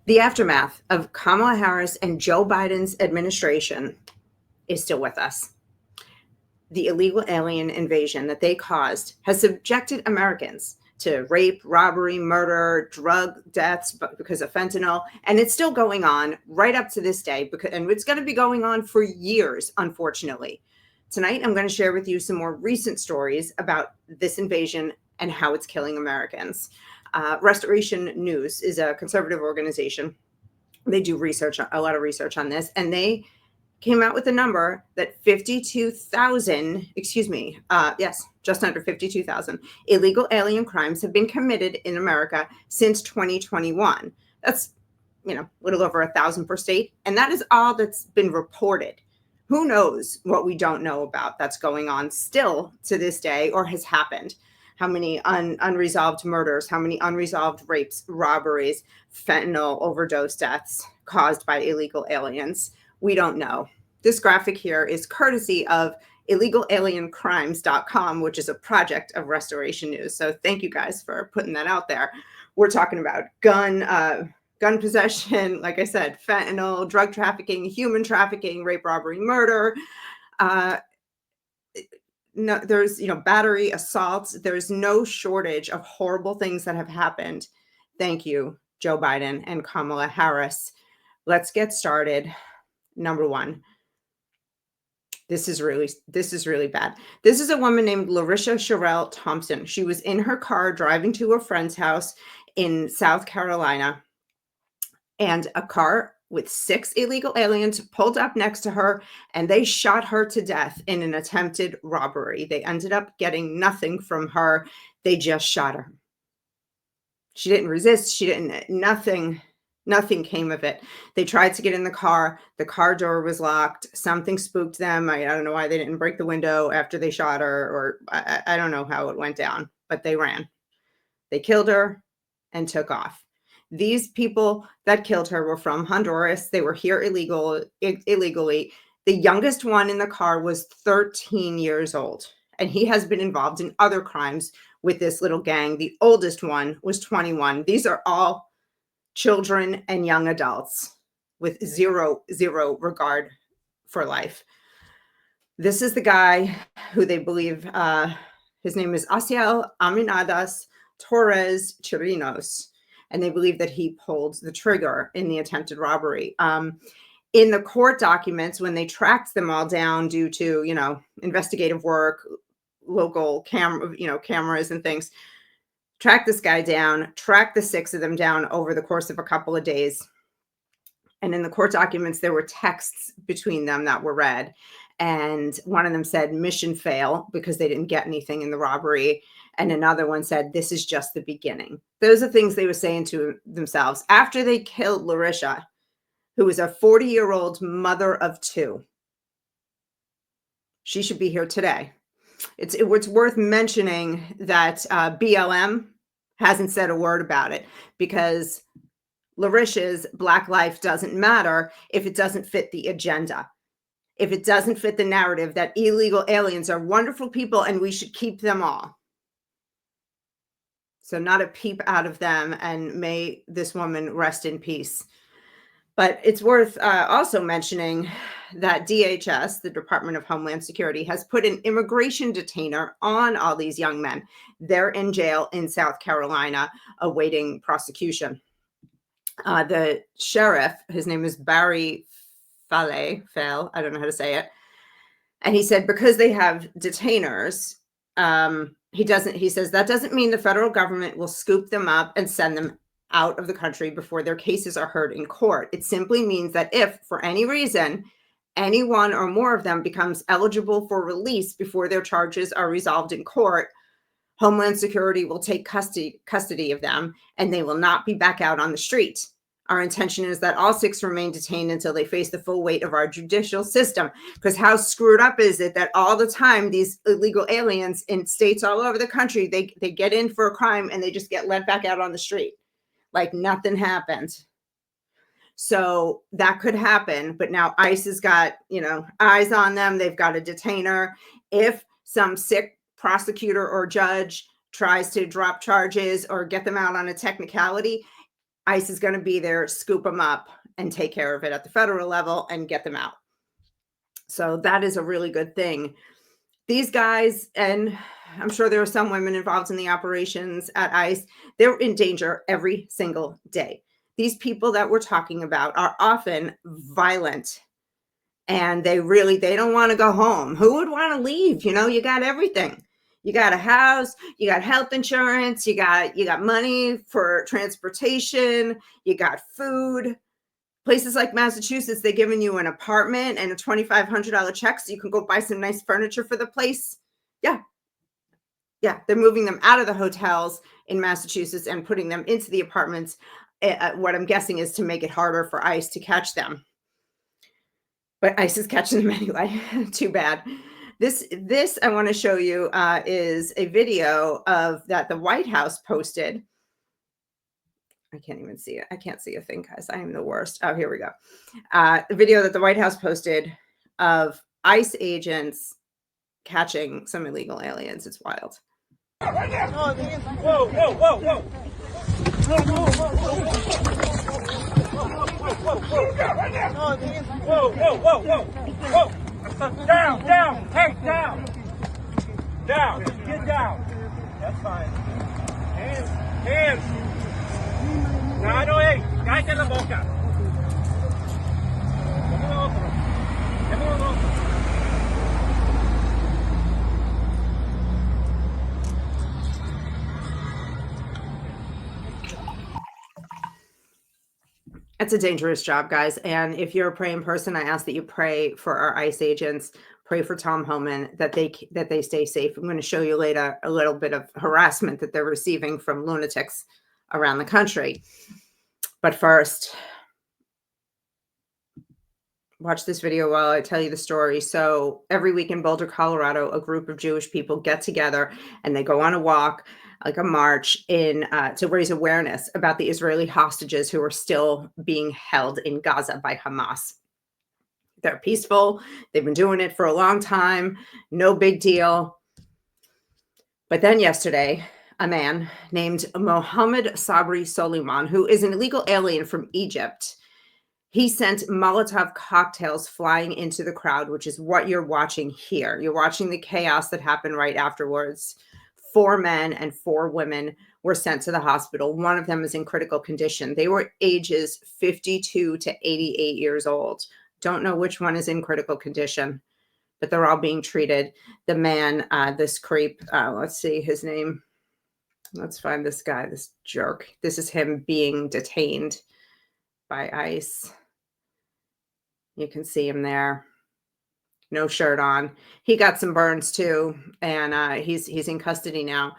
The aftermath of Kamala Harris and Joe Biden's administration is still with us. The illegal alien invasion that they caused has subjected Americans to rape, robbery, murder, drug deaths because of fentanyl, and it's still going on right up to this day, and it's going to be going on for years, unfortunately. Tonight, I'm going to share with you some more recent stories about this invasion and how it's killing Americans. Restoration News is a conservative organization. They do research, a lot of research on this, and they came out with a number that 52,000, just under 52,000 illegal alien crimes have been committed in America since 2021. That's, a little over 1,000 per state. And that is all that's been reported. Who knows what we don't know about that's going on still to this day or has happened? How many unresolved murders, how many unresolved rapes, robberies, fentanyl overdose deaths caused by illegal aliens? We don't know. This graphic here is courtesy of illegalaliencrimes.com, which is a project of Restoration News. So thank you guys for putting that out there. We're talking about gun possession, like I said, fentanyl, drug trafficking, human trafficking, rape, robbery, murder. No, there's, battery, assaults. There's no shortage of horrible things that have happened. Thank you, Joe Biden and Kamala Harris. Let's get started. Number one. This is really bad. This is a woman named Larisha Sharell Thompson. She was in her car driving to a friend's house in South Carolina, and a car with 6 illegal aliens pulled up next to her, and they shot her to death in an attempted robbery. They ended up getting nothing from her. They just shot her. She didn't resist. Nothing came of it. They tried to get in the car. The car door was locked. Something spooked them. I don't know why they didn't break the window after they shot her, or I don't know how it went down, but they ran. They killed her and took off. These people that killed her were from Honduras. They were here illegally. The youngest one in the car was 13 years old, and he has been involved in other crimes with this little gang. The oldest one was 21. These are all children and young adults with zero regard for life. This is the guy who they believe, his name is Asiel Aminadas Torres Chirinos, and they believe that he pulled the trigger in the attempted robbery. In the court documents, when they tracked them all down due to, investigative work, local cameras and things, track this guy down, track the 6 of them down over the course of a couple of days. And in the court documents, there were texts between them that were read. And one of them said, mission fail, because they didn't get anything in the robbery. And another one said, this is just the beginning. Those are things they were saying to themselves after they killed Larisha, who was a 40-year-old mother of 2. She should be here today. It's worth mentioning that BLM hasn't said a word about it, because Larisha's Black life doesn't matter if it doesn't fit the agenda, if it doesn't fit the narrative that illegal aliens are wonderful people and we should keep them all. So not a peep out of them, and may this woman rest in peace. But it's worth also mentioning that DHS, the Department of Homeland Security, has put an immigration detainer on all these young men. They're in jail in South Carolina awaiting prosecution. The sheriff, his name is Barry Fale, I don't know how to say it. And he said, because they have detainers, he says that doesn't mean the federal government will scoop them up and send them out of the country before their cases are heard in court. It simply means that if, for any reason, any one or more of them becomes eligible for release before their charges are resolved in court, Homeland Security will take custody of them, and they will not be back out on the street. Our intention is that all 6 remain detained until they face the full weight of our judicial system. Because how screwed up is it that all the time these illegal aliens in states all over the country, they get in for a crime and they just get let back out on the street like nothing happened. So that could happen, but now ICE has got, eyes on them. They've got a detainer. If some sick prosecutor or judge tries to drop charges or get them out on a technicality, ICE is going to be there, scoop them up, and take care of it at the federal level and get them out. So that is a really good thing. These guys, and I'm sure there are some women involved in the operations at ICE, they're in danger every single day. These people that we're talking about are often violent, and they don't want to go home. Who would want to leave? You know, you got everything. You got a house, you got health insurance, you got money for transportation, you got food. Places like Massachusetts, they're giving you an apartment and a $2,500 check so you can go buy some nice furniture for the place. Yeah. They're moving them out of the hotels in Massachusetts and putting them into the apartments. What I'm guessing is to make it harder for ICE to catch them. But ICE is catching them anyway. Too bad. This I want to show you is a video of that the White House posted. I can't even see it. I can't see a thing, guys. I am the worst. Oh, here we go. The video that the White House posted of ICE agents catching some illegal aliens. It's wild. Whoa, whoa, whoa, whoa. Whoa. Down. Hey, down. Down. Get down. That's fine. Hands. No, hey. Cállate la boca. Dame otro. It's a dangerous job, guys. And if you're a praying person, I ask that you pray for our ICE agents, pray for Tom Homeland, that they stay safe. I'm going to show you later a little bit of harassment that they're receiving from lunatics around the country. But first, watch this video while I tell you the story. So every week in Boulder, Colorado, a group of Jewish people get together and they go on a walk, like a march, to raise awareness about the Israeli hostages who are still being held in Gaza by Hamas. They're peaceful. They've been doing it for a long time. No big deal. But then yesterday, a man named Mohammed Sabri Soliman, who is an illegal alien from Egypt, he sent Molotov cocktails flying into the crowd, which is what you're watching here. You're watching the chaos that happened right afterwards. 4 men and 4 women were sent to the hospital. One of them is in critical condition. They were ages 52 to 88 years old. Don't know which one is in critical condition, but they're all being treated. The man, this creep, let's see his name. Let's find this guy, this jerk. This is him being detained by ICE. You can see him there. No shirt on. He got some burns too, and he's in custody now.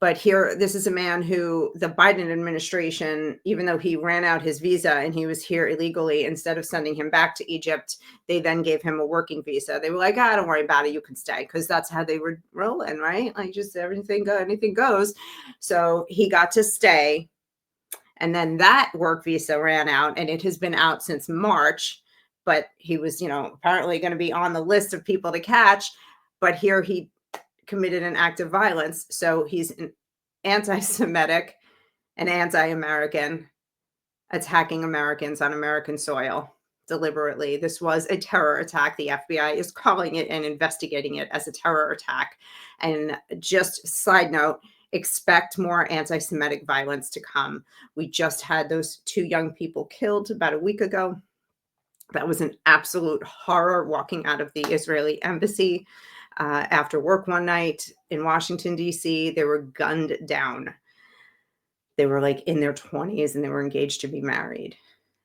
But here, this is a man who the Biden administration, even though he ran out his visa and he was here illegally, instead of sending him back to Egypt, they then gave him a working visa. They were like, don't worry about it, you can stay, because that's how they were rolling, right? Like, just anything goes. So he got to stay, and then that work visa ran out, and it has been out since March. But he was, apparently going to be on the list of people to catch. But here he committed an act of violence. So he's an anti-Semitic and anti-American, attacking Americans on American soil deliberately. This was a terror attack. The FBI is calling it and investigating it as a terror attack. And just side note, expect more anti-Semitic violence to come. We just had those 2 young people killed about a week ago. That was an absolute horror, walking out of the Israeli embassy after work one night in Washington, D.C. They were gunned down. They were like in their 20s and they were engaged to be married.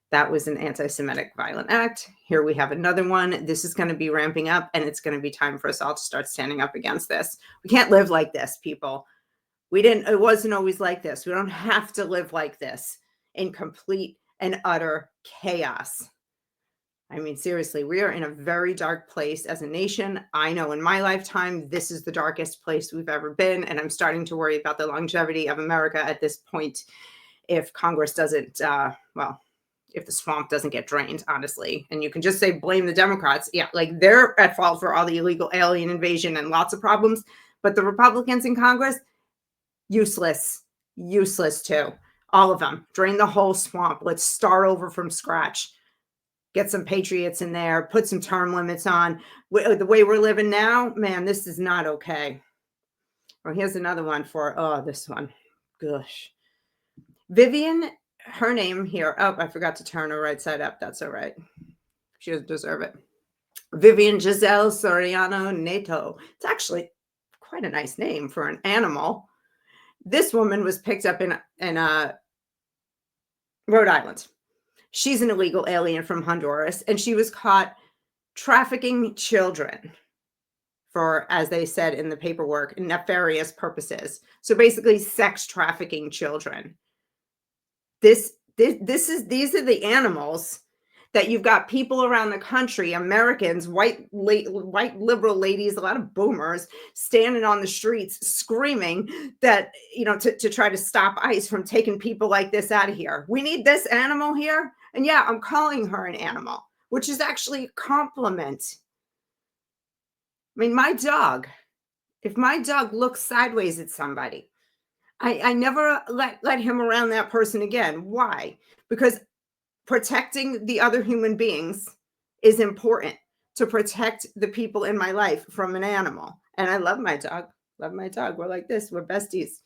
That was an anti-Semitic violent act. Here we have another one. This is going to be ramping up, and it's going to be time for us all to start standing up against this. We can't live like this, people. It wasn't always like this. We don't have to live like this in complete and utter chaos. I mean, seriously, we are in a very dark place as a nation. I know in my lifetime, this is the darkest place we've ever been. And I'm starting to worry about the longevity of America at this point if Congress doesn't, if the swamp doesn't get drained, honestly. And you can just say, blame the Democrats. Yeah, like they're at fault for all the illegal alien invasion and lots of problems. But the Republicans in Congress, useless too. All of them. Drain the whole swamp. Let's start over from scratch. Get some patriots in there. Put some term limits on. The way we're living now, man, this is not okay. Well, here's another one for, oh, this one. Gosh. Vivian, her name here. Oh, I forgot to turn her right side up. That's all right. She doesn't deserve it. Vivian Giselle Soriano Neto. It's actually quite a nice name for an animal. This woman was picked up in Rhode Island. She's an illegal alien from Honduras, and she was caught trafficking children for, as they said in the paperwork, nefarious purposes. So basically sex trafficking children. These are the animals that you've got people around the country, Americans, white liberal ladies, a lot of boomers standing on the streets screaming that, you know, to try to stop ICE from taking people like this out of here. We need this animal here. And yeah, I'm calling her an animal, which is actually a compliment. I mean, my dog, if my dog looks sideways at somebody, I never let him around that person again. Why? Because protecting the other human beings is important, to protect the people in my life from an animal. And I love my dog. Love my dog. We're like this. We're besties.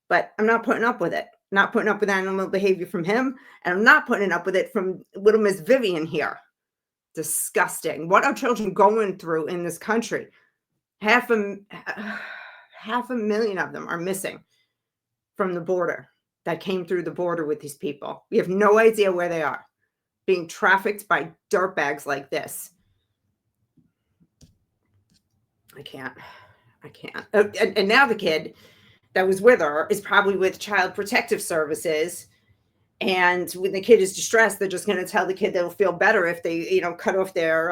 But I'm not putting up with it. Not putting up with animal behavior from him. And I'm not putting up with it from little Miss Vivian here. Disgusting. What are children going through in this country? Half a million of them are missing from the border, that came through the border with these people. We have no idea where they are, being trafficked by dirtbags like this. I can't. And now the kid that was with her is probably with Child Protective Services. And when the kid is distressed, they're just going to tell the kid they'll feel better if they, you know, cut off their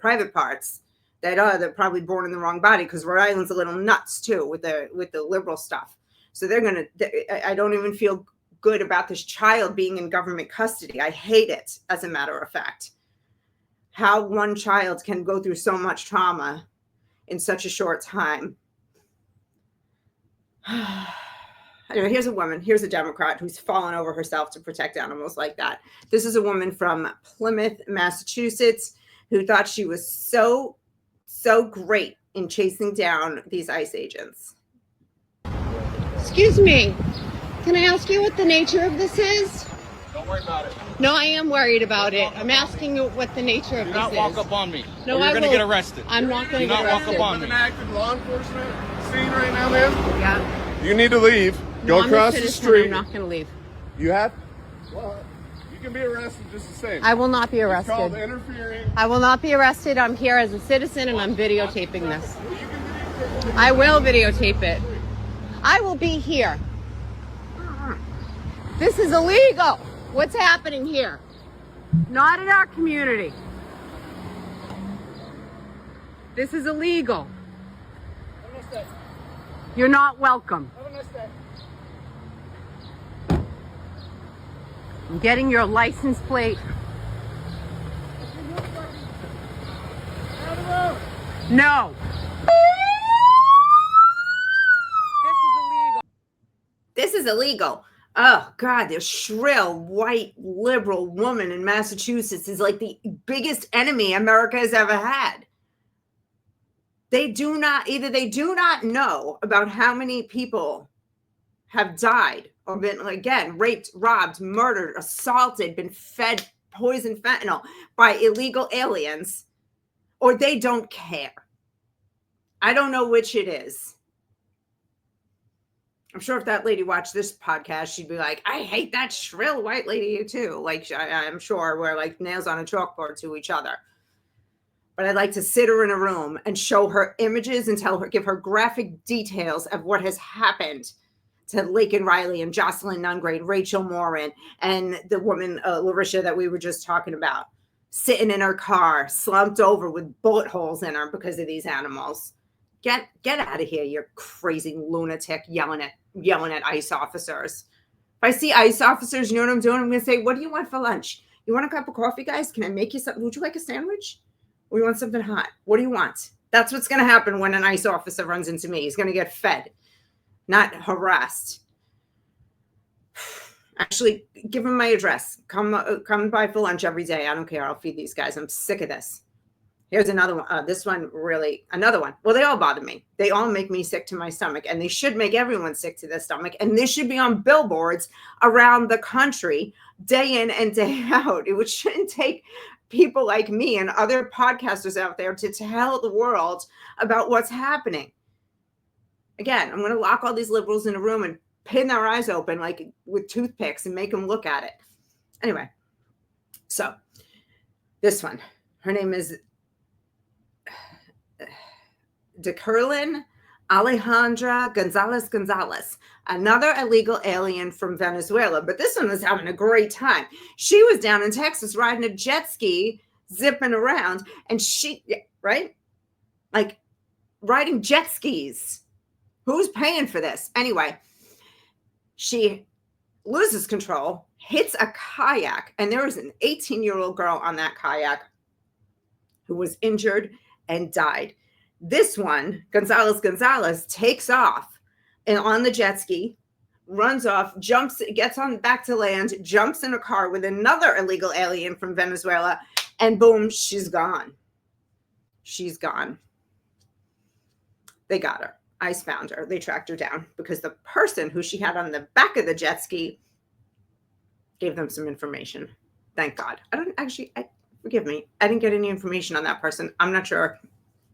private parts. That they're probably born in the wrong body, because Rhode Island's a little nuts too with the liberal stuff. So I don't even feel good about this child being in government custody. I hate it, as a matter of fact. How one child can go through so much trauma in such a short time. Anyway, here's a woman, here's a Democrat who's fallen over herself to protect animals like that. This is a woman from Plymouth, Massachusetts, who thought she was so great in chasing down these ICE agents. Excuse me, can I ask you what the nature of this is? Don't worry about it. No, I am worried about it. I'm asking you what the nature of this is. Do not walk up on me. No, or you're going to get arrested. I'm not going to get arrested. Do not walk up on me. An active law enforcement scene right now, ma'am. Yeah. You need to leave. Go across the street. I'm not going to leave. You have? Well, you can be arrested just the same. I will not be arrested. It's called interfering. I will not be arrested. I'm here as a citizen and I'm videotaping this. I will videotape it. I will be here. This is illegal. What's happening here? Not in our community. This is illegal. You're not welcome. I'm getting your license plate. No. This is illegal. Oh, God, this shrill, white, liberal woman in Massachusetts is like the biggest enemy America has ever had. They do not know about how many people have died or been, again, raped, robbed, murdered, assaulted, been fed poison fentanyl by illegal aliens, or they don't care. I don't know which it is. I'm sure if that lady watched this podcast, she'd be like, I hate that shrill white lady too. Like, I'm sure we're like nails on a chalkboard to each other. But I'd like to sit her in a room and show her images and give her graphic details of what has happened to Laken Riley and Jocelyn Nungrade, Rachel Morin, and the woman, Larisha, that we were just talking about, sitting in her car, slumped over with bullet holes in her because of these animals. Get out of here, you crazy lunatic yelling at ICE officers. If I see ICE officers, you know what I'm doing? I'm going to say, what do you want for lunch? You want a cup of coffee, guys? Can I make you something? Would you like a sandwich? Or you want something hot? What do you want? That's what's going to happen when an ICE officer runs into me. He's going to get fed, not harassed. Actually, give them my address. Come by for lunch every day. I don't care. I'll feed these guys. I'm sick of this. Here's another one. This one really, another one. Well, they all bother me. They all make me sick to my stomach, and they should make everyone sick to their stomach. And this should be on billboards around the country, day in and day out. It shouldn't take people like me and other podcasters out there to tell the world about what's happening. Again, I'm going to lock all these liberals in a room and pin their eyes open like with toothpicks and make them look at it. Anyway, so this one, her name is Decurlin Alejandra Gonzalez, another illegal alien from Venezuela. But this one was having a great time. She was down in Texas riding a jet ski, zipping around, and right? Like riding jet skis. Who's paying for this? Anyway, she loses control, hits a kayak, and there was an 18-year-old girl on that kayak who was injured and died. This one, Gonzalez, takes off and on the jet ski, runs off, gets on back to land, jumps in a car with another illegal alien from Venezuela, and boom, she's gone. She's gone. They got her. ICE found her. They tracked her down because the person who she had on the back of the jet ski gave them some information. Thank God. Forgive me. I didn't get any information on that person. I'm not sure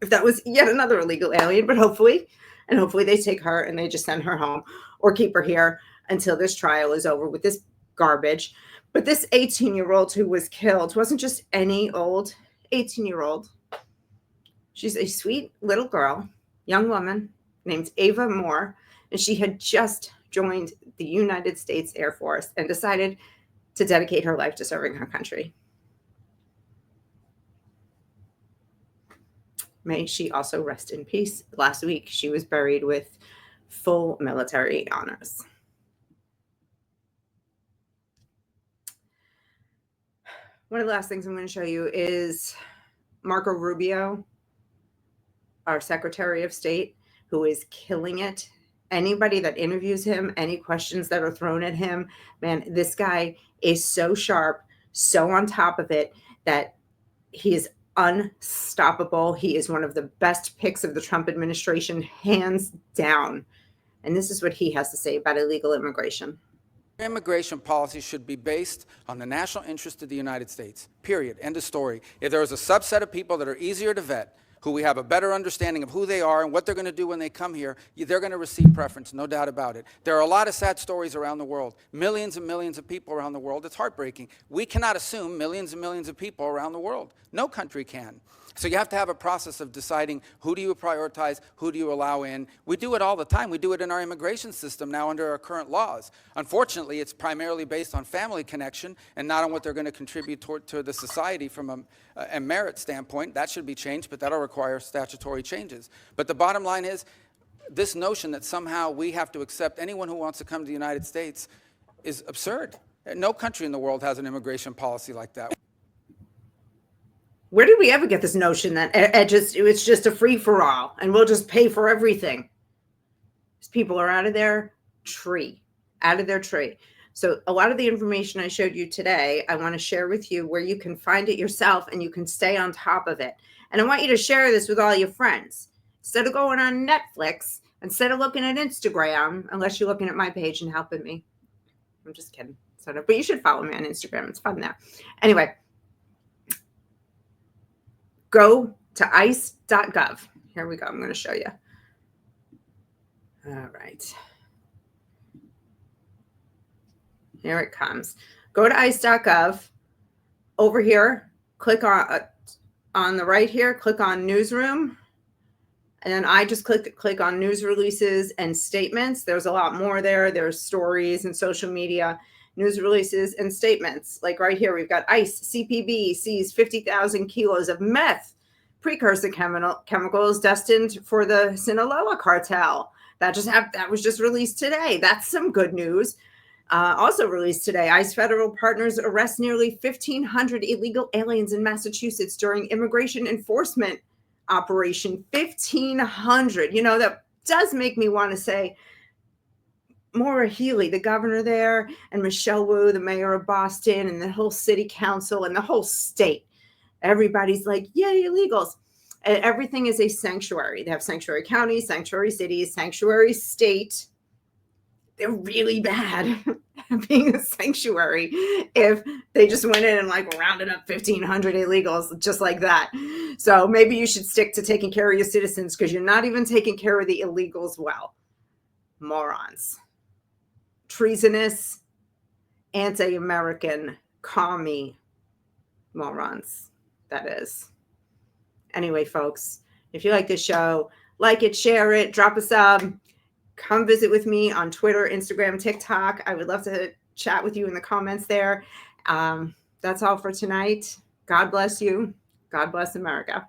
if that was yet another illegal alien, but hopefully they take her and they just send her home or keep her here until this trial is over with this garbage. But this 18-year-old who was killed wasn't just any old 18-year-old. She's a sweet little girl, young woman named Ava Moore, and she had just joined the United States Air Force and decided to dedicate her life to serving her country. May she also rest in peace. Last week, she was buried with full military honors. One of the last things I'm going to show you is Marco Rubio, our Secretary of State, who is killing it. Anybody that interviews him, any questions that are thrown at him, man, this guy is so sharp, so on top of it that he is unstoppable. He is one of the best picks of the Trump administration, hands down. And this is what he has to say about illegal immigration. Immigration policy should be based on the national interest of the United States, period. End of story. If there is a subset of people that are easier to vet, who we have a better understanding of who they are and what they're going to do when they come here, they're going to receive preference, no doubt about it. There are a lot of sad stories around the world, millions and millions of people around the world. It's heartbreaking. We cannot assume millions and millions of people around the world. No country can. So you have to have a process of deciding who do you prioritize, who do you allow in. We do it all the time. We do it in our immigration system now under our current laws. Unfortunately, it's primarily based on family connection and not on what they're going to contribute to the society from a merit standpoint. That should be changed, but that'll require statutory changes. But the bottom line is this notion that somehow we have to accept anyone who wants to come to the United States is absurd. No country in the world has an immigration policy like that. Where did we ever get this notion that it's just a free-for-all and we'll just pay for everything? These people are out of their tree. So a lot of the information I showed you today, I want to share with you where you can find it yourself and you can stay on top of it. And I want you to share this with all your friends. Instead of going on Netflix, instead of looking at Instagram, unless you're looking at my page and helping me. I'm just kidding. But you should follow me on Instagram. It's fun there. Anyway. Go to ice.gov. Here we go. I'm going to show you. All right. Here it comes. Go to ice.gov. Over here, click on the right here, click on newsroom. And then I just click on news releases and statements. There's a lot more there. There's stories and social media. News releases and statements. Like right here, we've got ICE, CPB sees 50,000 kilos of meth, precursor chemicals destined for the Sinaloa cartel. That was just released today. That's some good news. Also released today, ICE federal partners arrest nearly 1,500 illegal aliens in Massachusetts during immigration enforcement operation. 1,500. You know, that does make me want to say, Maura Healey, the governor there, and Michelle Wu, the mayor of Boston, and the whole city council and the whole state. Everybody's like, yay, illegals. And everything is a sanctuary. They have sanctuary counties, sanctuary cities, sanctuary state. They're really bad at being a sanctuary if they just went in and like rounded up 1,500 illegals just like that. So maybe you should stick to taking care of your citizens, because you're not even taking care of the illegals well. Morons. Treasonous, anti-American, commie morons, that is. Anyway, folks, if you like this show, like it, share it, drop a sub. Come visit with me on Twitter, Instagram, TikTok. I would love to chat with you in the comments there. That's all for tonight. God bless you. God bless America.